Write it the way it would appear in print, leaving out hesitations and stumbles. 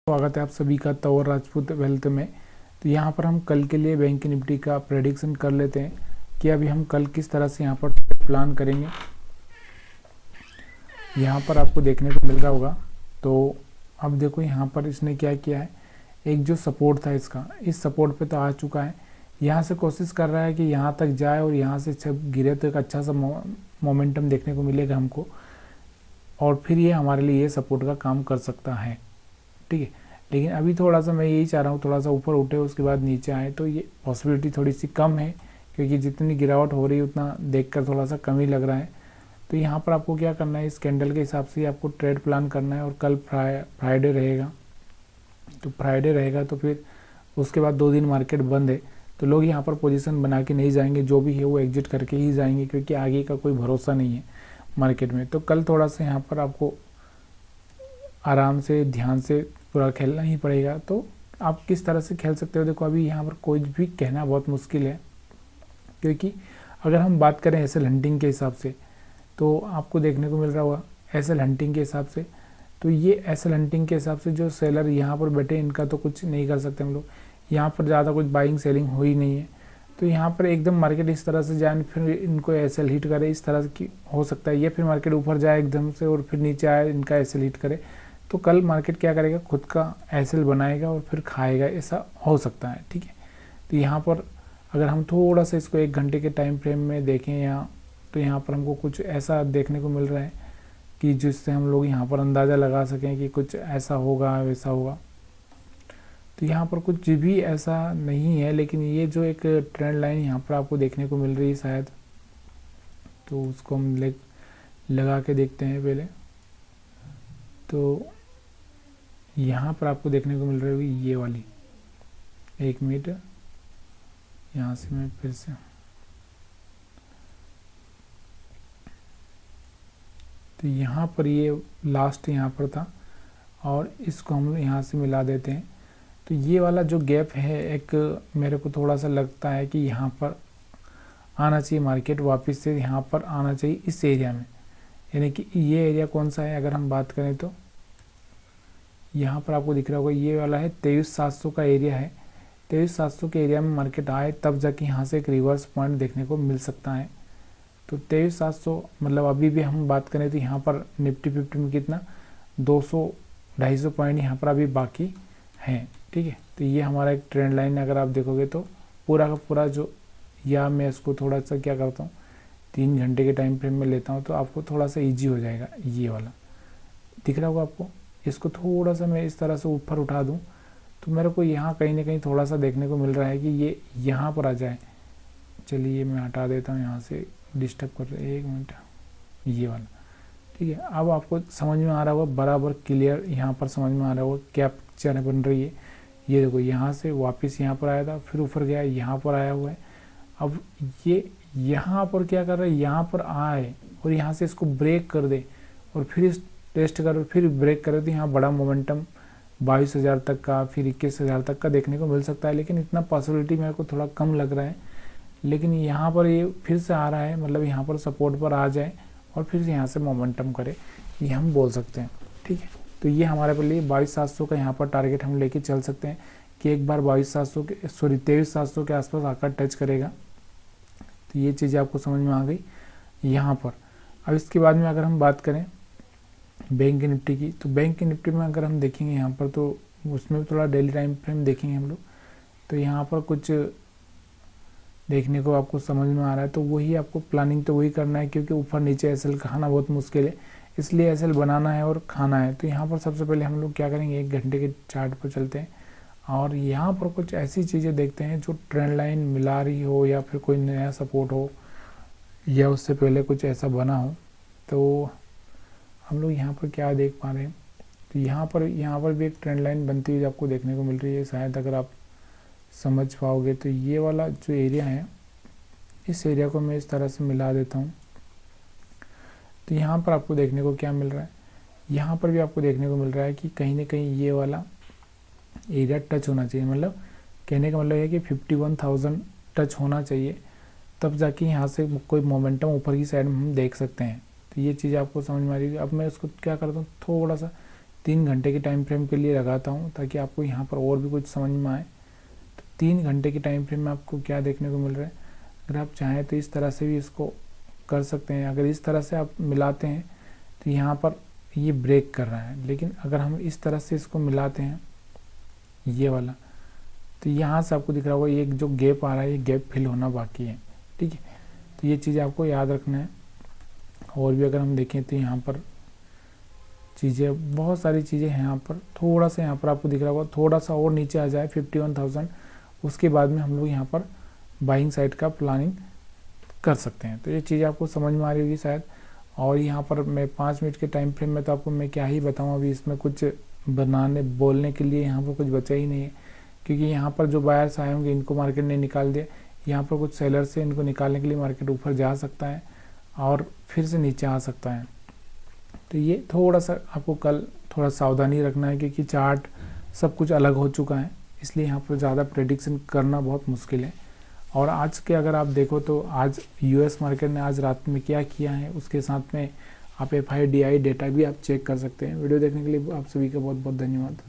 स्वागत है आप सभी का तौर राजपूत वेल्थ में। तो यहाँ पर हम कल के लिए बैंक निफ्टी का प्रेडिक्शन कर लेते हैं कि अभी हम कल किस तरह से यहाँ पर प्लान करेंगे। यहाँ पर आपको देखने को मिल रहा होगा। तो अब देखो यहाँ पर इसने क्या किया है, एक जो सपोर्ट था इसका, इस सपोर्ट पे तो आ चुका है। यहाँ से कोशिश कर रहा है कि यहाँ तक जाए और यहाँ से जब गिरे तो एक अच्छा सा मोमेंटम देखने को मिलेगा हमको, और फिर ये हमारे लिए ये सपोर्ट का काम कर सकता है। ठीक है, लेकिन अभी थोड़ा सा मैं यही चाह रहा हूँ, थोड़ा सा ऊपर उठे उसके बाद नीचे आए, तो ये पॉसिबिलिटी थोड़ी सी कम है, क्योंकि जितनी गिरावट हो रही है उतना देखकर थोड़ा सा कम ही लग रहा है। तो यहाँ पर आपको क्या करना है, इस कैंडल के हिसाब से आपको ट्रेड प्लान करना है। और कल फ्राइडे रहेगा, तो फ्राइडे रहेगा तो फिर उसके बाद 2 दिन मार्केट बंद है, तो लोग यहाँ पर पोजीशन बना के नहीं जाएंगे, जो भी है वो एग्जिट करके ही जाएंगे, क्योंकि आगे का कोई भरोसा नहीं है मार्केट में। तो कल थोड़ा सा यहाँ पर आपको आराम से ध्यान से पूरा खेलना ही पड़ेगा। तो आप किस तरह से खेल सकते हो, देखो अभी यहाँ पर कोई भी कहना बहुत मुश्किल है, क्योंकि अगर हम बात करें एसएल हंटिंग के हिसाब से, तो आपको देखने को मिल रहा होगा एसएल हंटिंग के हिसाब से, तो ये एसएल हंटिंग के हिसाब से जो सेलर यहाँ पर बैठे इनका तो कुछ नहीं कर सकते हम लोग। यहाँ पर ज़्यादा कुछ बाइंग सेलिंग हो ही नहीं है, तो यहाँ पर एकदम मार्केट इस तरह से जाए फिर इनको एसएल हिट करे, इस तरह की हो सकता है। ये फिर मार्केट ऊपर जाए एकदम से और फिर नीचे आए, इनका एसएल हिट करे, तो कल मार्केट क्या करेगा, खुद का एसएल बनाएगा और फिर खाएगा, ऐसा हो सकता है। ठीक है, तो यहाँ पर अगर हम थोड़ा सा इसको 1 घंटे के टाइम फ्रेम में देखें यहाँ, तो यहाँ पर हमको कुछ ऐसा देखने को मिल रहा है कि जिससे हम लोग यहाँ पर अंदाज़ा लगा सकें कि कुछ ऐसा होगा वैसा होगा। तो यहाँ पर कुछ भी ऐसा नहीं है, लेकिन ये जो एक ट्रेंड लाइन यहाँ पर आपको देखने को मिल रही है शायद, तो उसको हम लगा के देखते हैं पहले। तो यहाँ पर आपको देखने को मिल रही होगी ये वाली, 1 मिनट, यहाँ से मैं फिर से, तो यहाँ पर ये लास्ट यहाँ पर था और इसको हम यहाँ से मिला देते हैं। तो ये वाला जो गैप है, एक मेरे को थोड़ा सा लगता है कि यहाँ पर आना चाहिए मार्केट, वापस से यहाँ पर आना चाहिए इस एरिया में। यानी कि ये एरिया कौन सा है, अगर हम बात करें तो यहाँ पर आपको दिख रहा होगा ये वाला है 23,700 का एरिया है। 23,700 के एरिया में मार्केट आए तब जाके यहाँ से एक रिवर्स पॉइंट देखने को मिल सकता है। तो 23,700 मतलब अभी भी हम बात करें तो यहाँ पर निफ्टी 50 में कितना 200-250 पॉइंट यहाँ पर अभी बाकी हैं। ठीक है, तो ये हमारा एक ट्रेंड लाइन है। अगर आप देखोगे तो पूरा का पूरा जो, या मैं इसको थोड़ा सा क्या करता हूँ 3 घंटे के टाइम फ्रेम में लेता हूँ, तो आपको थोड़ा सा ईजी हो जाएगा। ये वाला दिख रहा होगा आपको, इसको थोड़ा सा मैं इस तरह से ऊपर उठा दूँ तो मेरे को यहाँ कहीं ना कहीं थोड़ा सा देखने को मिल रहा है कि ये यहाँ पर आ जाए। चलिए मैं हटा देता हूँ यहाँ से, डिस्टर्ब कर रहे, 1 मिनट, ये वाला। ठीक है, अब आपको समझ में आ रहा होगा, बराबर क्लियर यहाँ पर समझ में आ रहा होगा क्या पिक्चर बन रही है। ये देखो यहाँ से वापस यहाँ पर आया था, फिर ऊपर गया, यहाँ पर आया हुआ है। अब ये यहाँ पर क्या कर रहा है, यहाँ पर आए और यहाँ से इसको ब्रेक कर दे और फिर इस टेस्ट कर, फिर ब्रेक करे, तो यहाँ बड़ा मोमेंटम 22,000 तक का, फिर 21,000 तक का देखने को मिल सकता है। लेकिन इतना पॉसिबिलिटी मेरे को थोड़ा कम लग रहा है। लेकिन यहाँ पर ये फिर से आ रहा है, मतलब यहाँ पर सपोर्ट पर आ जाए और फिर यहाँ से मोमेंटम करे, ये हम बोल सकते हैं। ठीक है, तो ये हमारे लिए 22,700 का यहाँ पर टारगेट हम लेके चल सकते हैं कि एक बार 23,700 के आसपास आकर टच करेगा। तो ये चीज़ें आपको समझ में आ गई यहाँ पर। अब इसके बाद में अगर हम बात करें बैंक निफ्टी की, तो बैंक निफ्टी में अगर हम देखेंगे यहाँ पर, तो उसमें भी थोड़ा डेली टाइम फ्रेम देखेंगे हम लोग, तो यहाँ पर कुछ देखने को आपको समझ में आ रहा है। तो वही आपको प्लानिंग तो वही करना है, क्योंकि ऊपर नीचे एसएल खाना बहुत मुश्किल है, इसलिए एसएल बनाना है और खाना है। तो यहाँ पर सबसे पहले हम लोग क्या करेंगे, 1 घंटे के चार्ट पर चलते हैं और यहाँ पर कुछ ऐसी चीज़ें देखते हैं जो ट्रेंड लाइन मिला रही हो, या फिर कोई नया सपोर्ट हो, या उससे पहले कुछ ऐसा बना हो। तो हम लोग यहाँ पर क्या देख पा रहे हैं, तो यहाँ पर भी एक ट्रेंड लाइन बनती हुई आपको देखने को मिल रही है। शायद अगर आप समझ पाओगे तो ये वाला जो एरिया है, इस एरिया को मैं इस तरह से मिला देता हूँ। तो यहाँ पर आपको देखने को क्या मिल रहा है, यहाँ पर भी आपको देखने को मिल रहा है कि कहीं ना कहीं ये वाला एरिया टच होना चाहिए। मतलब कहने का मतलब है कि 51,000 टच होना चाहिए, तब जाके यहाँ से कोई मोमेंटम ऊपर की साइड में हम देख सकते हैं। तो ये चीज़ आपको समझ में आ रही है। अब मैं इसको क्या करता हूँ, थोड़ा सा 3 घंटे के टाइम फ्रेम के लिए लगाता हूँ ताकि आपको यहाँ पर और भी कुछ समझ में आए। तो 3 घंटे के टाइम फ्रेम में आपको क्या देखने को मिल रहा है, अगर आप चाहें तो इस तरह से भी इसको कर सकते हैं। अगर इस तरह से आप मिलाते हैं तो यहाँ पर ये ब्रेक कर रहा है, लेकिन अगर हम इस तरह से इसको मिलाते हैं ये वाला, तो यहाँ से आपको दिख रहा होगा ये जो गैप आ रहा है ये गैप फिल होना बाकी है। ठीक है, तो ये चीज़ आपको याद रखना है। और भी अगर हम देखें तो यहाँ पर चीज़ें, बहुत सारी चीज़ें हैं यहाँ पर। थोड़ा सा यहाँ पर आपको दिख रहा होगा, थोड़ा सा और नीचे आ जाए 51,000, उसके बाद में हम लोग यहाँ पर बाइंग साइड का प्लानिंग कर सकते हैं। तो ये चीज़ आपको समझ में आ रही होगी शायद। और यहाँ पर मैं 5 मिनट के टाइम फ्रेम में तो आपको मैं क्या ही बताऊँ, अभी इसमें कुछ बोलने के लिए यहाँ पर कुछ बचा ही नहीं है, क्योंकि यहाँ पर जो बायर्स आए होंगे इनको मार्केट ने निकाल दिया। यहाँ पर कुछ सेलर से इनको निकालने के लिए मार्केट ऊपर जा सकता है और फिर से नीचे आ सकता है। तो ये थोड़ा सा आपको कल थोड़ा सावधानी रखना है, क्योंकि चार्ट सब कुछ अलग हो चुका है, इसलिए यहाँ पर ज़्यादा प्रेडिक्शन करना बहुत मुश्किल है। और आज के अगर आप देखो तो आज यूएस मार्केट ने आज रात में क्या किया है, उसके साथ में आप FIDI डेटा भी आप चेक कर सकते हैं। वीडियो देखने के लिए आप सभी का बहुत बहुत धन्यवाद।